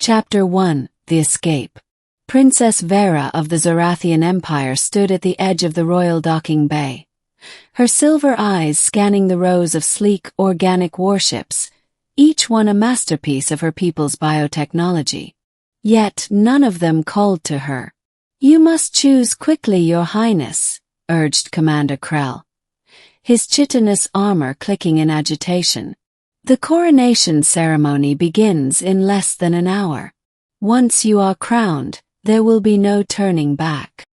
Chapter 1: The Escape. Princess Veyra of the Zorathian Empire stood at the edge of the royal docking bay, her silver eyes scanning the rows of sleek, organic warships, each one a masterpiece of her people's biotechnology. Yet none of them called to her. "You must choose quickly, Your Highness," urged Commander Krell, his chitinous armor clicking in agitation. "The coronation ceremony begins in less than an hour. Once you are crowned, there will be no turning back."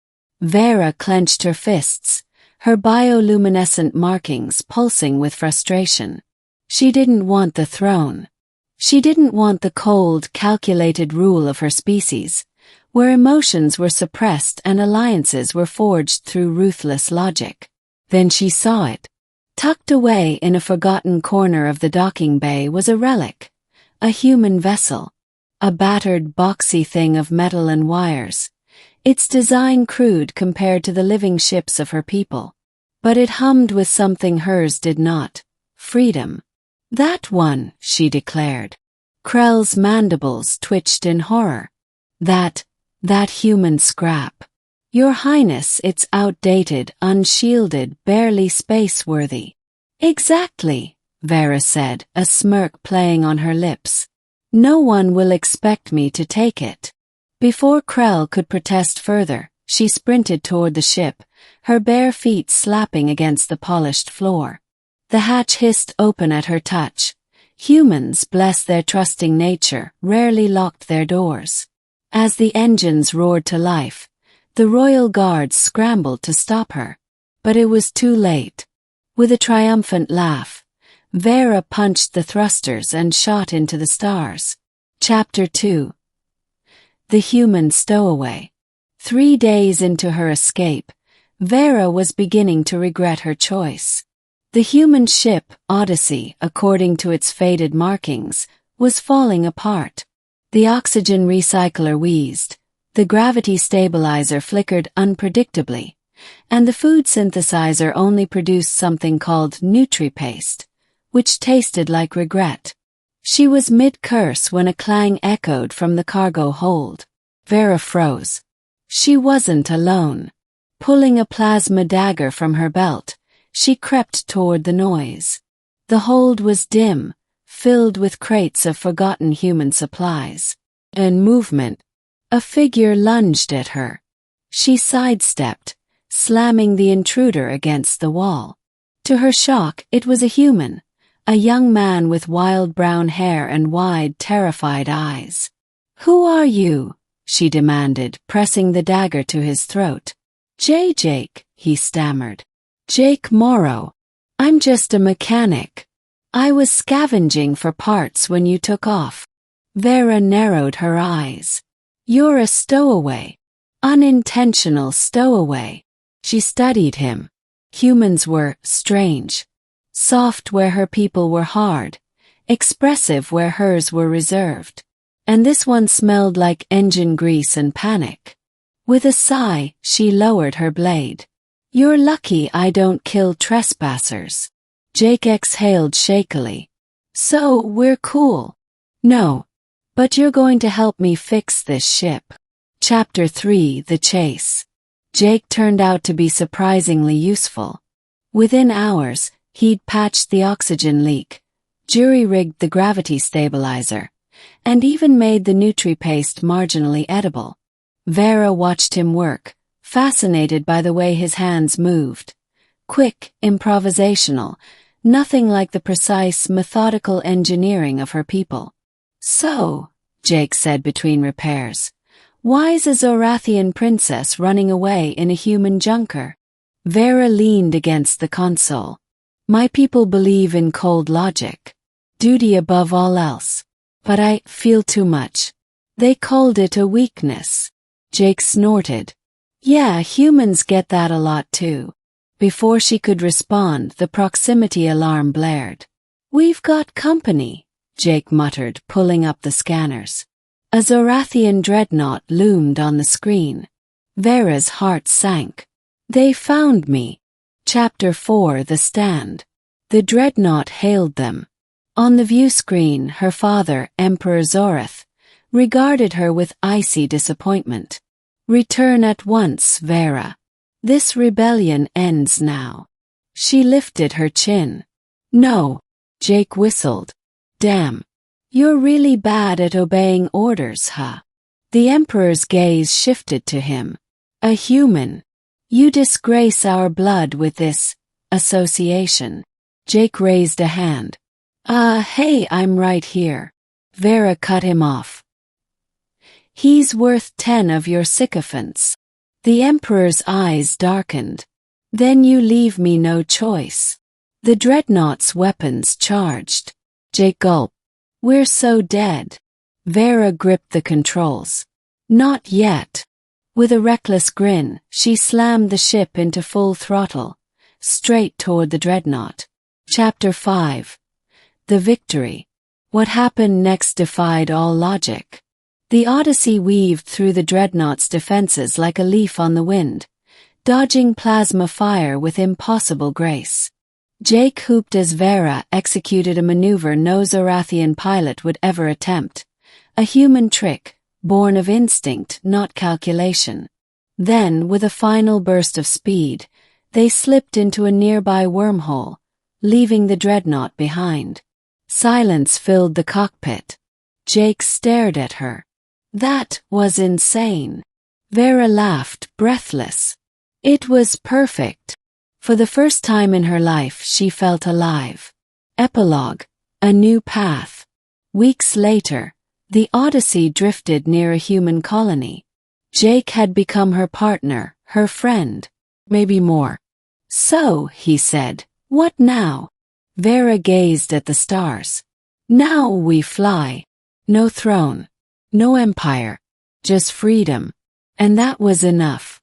Veyra clenched her fists, her bioluminescent markings pulsing with frustration. She didn't want the throne. She didn't want the cold, calculated rule of her species, where emotions were suppressed and alliances were forged through ruthless logic. Then she saw it. Tucked away in a forgotten corner of the docking bay was a relic, a human vessel, a battered, boxy thing of metal and wires, its design crude compared to the living ships of her people. But it hummed with something hers did not: freedom. "That one," she declared. Krell's mandibles twitched in horror. That human scrap. "Your Highness, it's outdated, unshielded, barely space-worthy." "Exactly," Veyra said, a smirk playing on her lips. "No one will expect me to take it." Before Krell could protest further, she sprinted toward the ship, her bare feet slapping against the polished floor. The hatch hissed open at her touch. Humans, bless their trusting nature, rarely locked their doors. As the engines roared to life, the royal guards scrambled to stop her. But it was too late. With a triumphant laugh, Veyra punched the thrusters and shot into the stars. Chapter 2: The Human Stowaway. 3 days into her escape, Veyra was beginning to regret her choice. The human ship, Odyssey, according to its faded markings, was falling apart. The oxygen recycler wheezed, the gravity stabilizer flickered unpredictably, and the food synthesizer only produced something called nutri-paste, which tasted like regret. She was mid-curse when a clang echoed from the cargo hold. Veyra froze. She wasn't alone. Pulling a plasma dagger from her belt, she crept toward the noise. The hold was dim, filled with crates of forgotten human supplies. In movement, a figure lunged at her. She sidestepped, slamming the intruder against the wall. To her shock, it was a human, a young man with wild brown hair and wide, terrified eyes. "Who are you?" she demanded, pressing the dagger to his throat. Jake, he stammered. "Jake Morrow. I'm just a mechanic. I was scavenging for parts when you took off." Veyra narrowed her eyes. "You're a stowaway. Unintentional stowaway." She studied him. Humans were strange. Soft where her people were hard, expressive where hers were reserved. And this one smelled like engine grease and panic. With a sigh, she lowered her blade. "You're lucky I don't kill trespassers." Jake exhaled shakily. "So, we're cool." "No. But you're going to help me fix this ship." Chapter 3: The Chase. Jake turned out to be surprisingly useful. Within hours, he'd patched the oxygen leak, jury-rigged the gravity stabilizer, and even made the nutri-paste marginally edible. Veyra watched him work, fascinated by the way his hands moved. Quick, improvisational, nothing like the precise, methodical engineering of her people. "So," Jake said between repairs, "why's a Zorathian princess running away in a human junker?" Veyra leaned against the console. "My people believe in cold logic. Duty above all else. But I feel too much. They called it a weakness." Jake snorted. "Yeah, humans get that a lot too." Before she could respond, the proximity alarm blared. "We've got company," Jake muttered, pulling up the scanners. A Zorathian dreadnought loomed on the screen. Veyra's heart sank. "They found me." Chapter 4: The Stand. The dreadnought hailed them. On the view screen, her father, Emperor Zorath, regarded her with icy disappointment. Return at once, Veyra. This rebellion ends now. She lifted her chin. No, Jake whistled. Damn. You're really bad at obeying orders, huh? The Emperor's gaze shifted to him. A human. You disgrace our blood with this association. Jake raised a hand. Hey, I'm right here. Veyra cut him off. He's worth 10 of your sycophants. The Emperor's eyes darkened. Then you leave me no choice. The dreadnought's weapons charged. Jake gulped. We're so dead. Veyra gripped the controls. Not yet. With a reckless grin, she slammed the ship into full throttle, straight toward the dreadnought. Chapter 5. The Victory. What happened next defied all logic. The Odyssey weaved through the dreadnought's defenses like a leaf on the wind, dodging plasma fire with impossible grace. Jake hooped as Veyra executed a maneuver no Zorathian pilot would ever attempt, a human trick, born of instinct, not calculation. Then, with a final burst of speed, they slipped into a nearby wormhole, leaving the dreadnought behind. Silence filled the cockpit. Jake stared at her. That was insane. Veyra laughed, breathless. It was perfect. For the first time in her life she felt alive. Epilogue. A new path. Weeks later, the Odyssey drifted near a human colony. Jake had become her partner, her friend. Maybe more. So, he said, what now? Veyra gazed at the stars. Now we fly. No throne. No empire. Just freedom. And that was enough.